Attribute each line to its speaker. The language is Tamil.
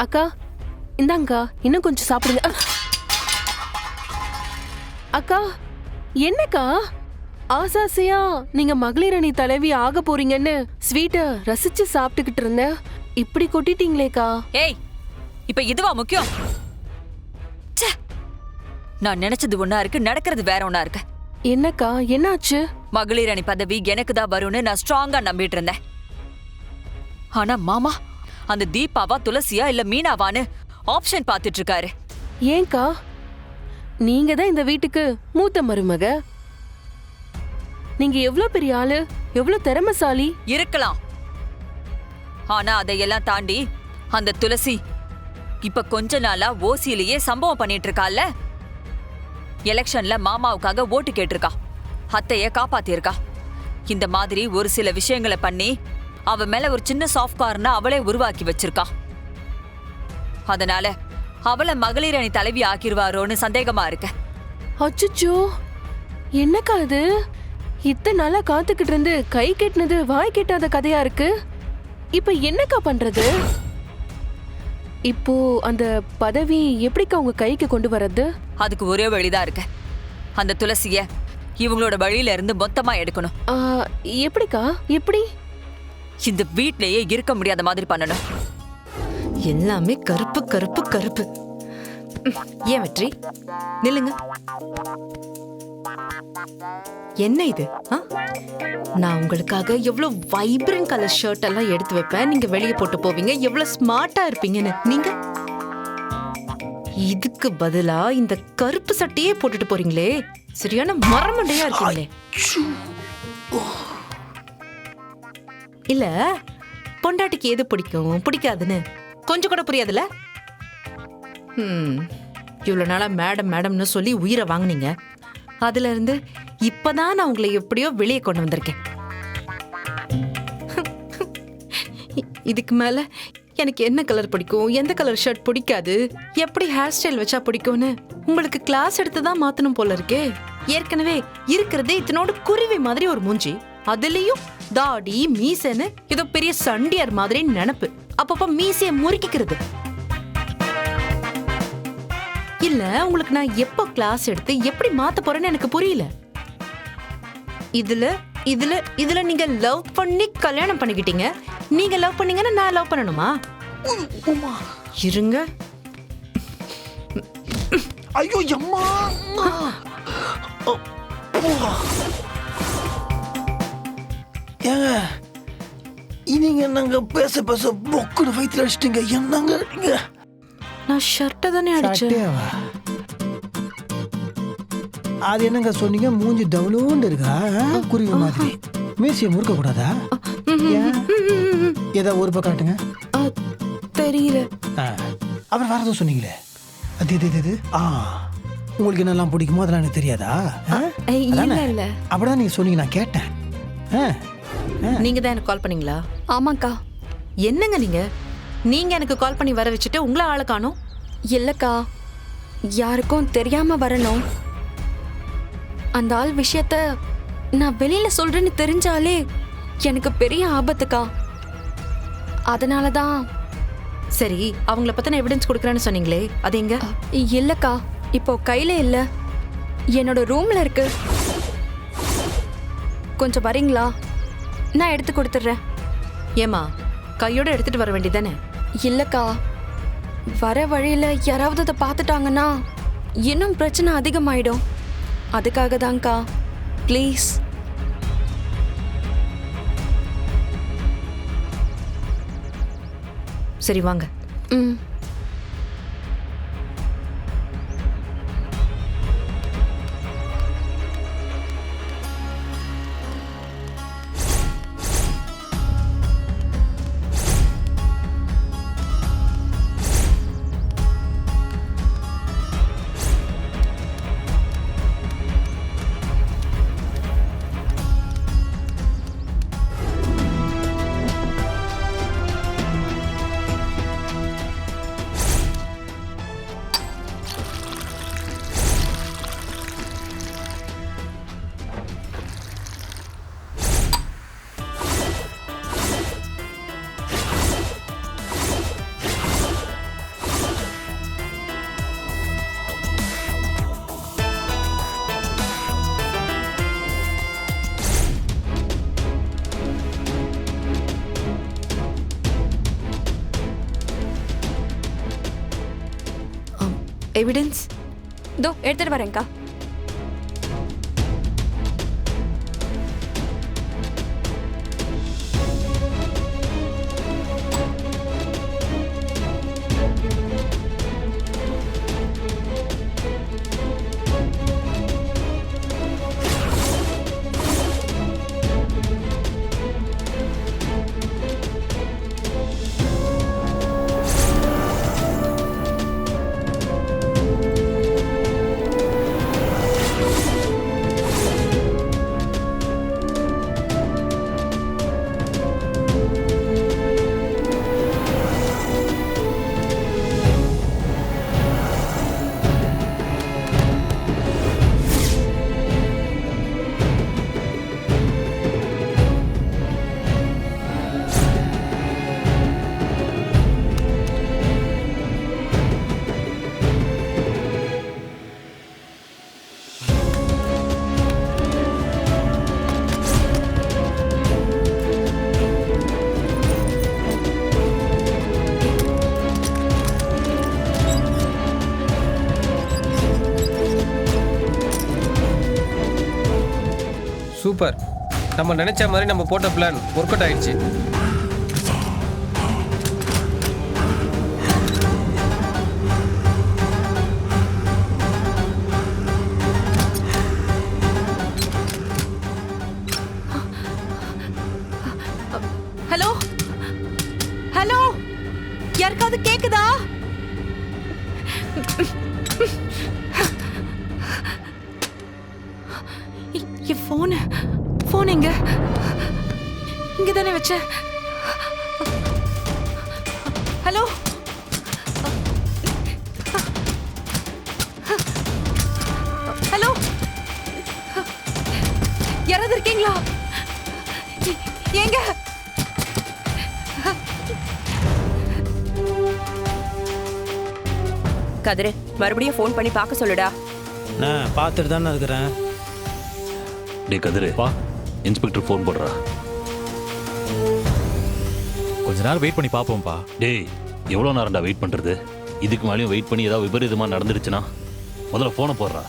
Speaker 1: அக்கா இந்தாங்கக்கா, இன்னும் கொஞ்சம் சாப்பிடுங்க. அக்கா என்னக்கா ஆசாசையா நீங்க மகளிர் அணி தலைவி ஆக போறீங்கன்னு ஸ்வீட்ட ரசிச்சு சாப்பிட்டுக்கிட்டு இருந்தேன், இப்படி கொட்டிட்டீங்களேக்கா.
Speaker 2: ஏய், இப்ப இதுவா முக்கியம்? நான் நினைச்சது ஒண்ணா இருக்கு, நடக்கிறது வேற ஒண்ணா இருக்கு.
Speaker 1: என்னக்கா என்னாச்சு?
Speaker 2: மகளிர் அணி பதவி எனக்கு தான் வரும்னு நான் ஸ்ட்ராங்கா நம்பிட்டு இருந்தேன். ஆனா மாமா அந்த தீபாவா துளசியா இல்ல மீனாவான்னு ஆப்ஷன் பாத்துட்டு இருக்காரு.
Speaker 1: ஏன்க்கா, நீங்க தான் இந்த வீட்டுக்கு மூத்த மருமக. நீங்க எவ்வளவு பெரிய ஆளு, எவ்வளவு திறமைசாலி
Speaker 2: இருக்கலாம். ஆனா அதையெல்லாம் தாண்டி அந்த துளசி இப்ப கொஞ்ச நாளா ஓசியிலேயே சம்பவம் பண்ணிட்டு இருக்கால. எலெக்ஷன்ல மாமாவுக்காக ஓட்டு கேட்டிருக்கா, அத்தைய காப்பாத்திருக்கா. இந்த மாதிரி ஒரு சில விஷயங்களை பண்ணி அவ மேல ஒரு சின்ன சாஃப்ட் கார்னா அவளே உருவாக்கி வச்சிருக்கா. அதனால அவளை மகளிர் அணி தலைவி ஆக்கிருவாரோன்னு சந்தேகமா இருக்கு.
Speaker 1: அச்சுச்சோ, என்னக்கா இது? இத்தனை நாளா காத்துக்கிட்டு இருந்து கை கெட்டினது வாய் கெட்டாத கதையா இருக்கு. இப்ப என்னக்கா பண்றது? இப்போ அந்த பதவி எப்படிக்கா உங்க கைக்கு கொண்டு வர்றது?
Speaker 2: அதுக்கு ஒரே வழிதான் இருக்கு. அந்த துளசிய இவங்களோட வழியில இருந்து மொத்தமா எடுக்கணும்.
Speaker 1: எப்படிக்கா? எப்படி?
Speaker 2: இந்த வீட்லயே இருக்க முடியாத மாதிரி பண்ணணும்.
Speaker 3: எல்லாமே கருப்பு கருப்பு கருப்பு. ஏன் வெற்றி நில்லுங்க. என்ன இது? நான் உங்களுக்காக எவ்வளவு வைப்ரண்ட் கலர் ஷர்ட் எல்லாம் எடுத்து வைப்பேன், நீங்க வெளியே போட்டு போவீங்க, எவ்வளவு ஸ்மார்ட்டா இருப்பீங்கன்னு. நீங்க இதுக்கு பதிலா இந்த கருப்பு சட்டையே போட்டுட்டு போறீங்களே, சரியான மரமண்டையா இருக்கீங்களே. இல்ல பொண்டாட்டிக்கு எது பிடிக்கும் பிடிக்காதுன்னு கொஞ்சம் கூட புரியாதுல. இவ்வளவு நாளா மேடம் மேடம்னு சொல்லி உயிரை வாங்குனீங்க. அதுல இருந்து இப்பதான் நான் உங்களை எப்படியோ வெளியே கொண்டு வந்திருக்கேன். இதுக்கு மேல எனக்கு என்ன கலர் பிடிக்கும், எந்த கலர் ஷர்ட் பிடிக்காது, எப்படி ஹேர் ஸ்டைல் வச்சா பிடிக்கும்னு உங்களுக்கு கிளாஸ் எடுத்துதான் மாத்தணும் போல இருக்கே. ஏற்கனவே இருக்கிறதே இத்தனோடு குருவி மாதிரி ஒரு மூஞ்சி, அதுலயும் தாடி மீசன்னு ஏதோ பெரிய சண்டியர் மாதிரி நினைப்பு. அப்பப்ப மீசைய முறுக்கிக்கிறது. இல்ல உங்களுக்கு நான் எப்ப கிளாஸ் எடுத்து எப்படி மாத்த போறேன்னு எனக்கு புரியல. இதுல இதுல இதுல நீங்க லவ் பண்ணி கல்யாணம் பண்ணிக்கிட்டீங்க. நீங்க லவ் பண்ணீங்கன்னா நான் லவ் பண்ணணுமா? இருங்க.
Speaker 4: ஐயோ அம்மா, ஏங்க நீங்க என்னங்க பேச பேச பொக்குன்னு வயிற்றுல அடிச்சிட்டீங்க. என்னங்க நீங்க?
Speaker 3: நான் ஷர்ட்டை தானே அடிச்சேன்.
Speaker 4: அது என்னங்க சொன்னீங்க? மூஞ்சி டவுலோண்டு இருக்கா, குருவி மாதிரி. மீசியை முறுக்க கூடாதா? ஏதோ ஒரு பக்கம் காட்டுங்க.
Speaker 3: தெரியல.
Speaker 4: அப்புறம் வேற எதுவும் சொன்னீங்களே, அது இது உங்களுக்கு என்னெல்லாம் பிடிக்குமோ அதெல்லாம் எனக்கு தெரியாதா?
Speaker 3: இல்ல
Speaker 4: அப்படிதான் நீங்க சொன்னீங்க, நான் கேட்டேன்.
Speaker 3: நீங்க தான் எனக்கு கால் பண்ணீங்களா?
Speaker 5: ஆமாக்கா.
Speaker 3: என்னங்க நீங்க எனக்கு கால் பண்ணி வர வச்சுட்டு உங்களை ஆளை காணோம்.
Speaker 5: இல்லக்கா, யாருக்கும் தெரியாம வரணும். அந்த ஆள் விஷயத்த நான் வெளியில சொல்றேன்னு தெரிஞ்சாலே எனக்கு பெரிய ஆபத்துக்கா. அதனாலதான்.
Speaker 3: சரி, அவங்கள பத்தின எவிடன்ஸ் கொடுக்கறேன்னு சொன்னீங்களே, அது எங்க?
Speaker 5: இல்லக்கா, இப்போ கையில இல்ல, என்னோட ரூம்ல இருக்கு. கொஞ்சம் வரீங்களா? நான் எடுத்து கொடுத்துட்றேன்.
Speaker 3: ஏமா, கையோட எடுத்துட்டு வர வேண்டியதானே?
Speaker 5: இல்லக்கா, வர வழியில யாராவது அதை பார்த்துட்டாங்கன்னா இன்னும் பிரச்சனை அதிகமாயிடும். அதுக்காக தான்க்கா, ப்ளீஸ்.
Speaker 3: சரி வாங்க. எவிடன்ஸ்?
Speaker 5: இதோ எடுத்துட்டு வரேன்க்கா.
Speaker 6: சூப்பர். நம்ம நினைச்ச மாதிரி நம்ம போட்ட பிளான் ஒர்க் அவுட் ஆயிடுச்சு.
Speaker 3: ஹலோ ஹலோ, யாருக்காவது கேக்குதா? என் போன் எங்க? இங்க தானே வச்சேன். ஹலோ ஹலோ, யாராவது இருக்கீங்களா? ஏங்க
Speaker 7: கதிரு, மறுபடியும் ஃபோன் பண்ணி பார்க்க சொல்லுடா.
Speaker 8: நான் பார்த்துட்டு தானே இருக்கிறேன்.
Speaker 9: டே கதிரு, இன்ஸ்பெக்டர் ஃபோன் போடுறா.
Speaker 10: கொஞ்ச நேரம் வெயிட் பண்ணி பார்ப்போம்ப்பா.
Speaker 9: டேய், எவ்வளோ நேரம்டா வெயிட் பண்ணுறது? இதுக்கு மேலேயும் வெயிட் பண்ணி ஏதாவது விபரீதமாக நடந்துருச்சுன்னா முதல்ல ஃபோனை போடுறா.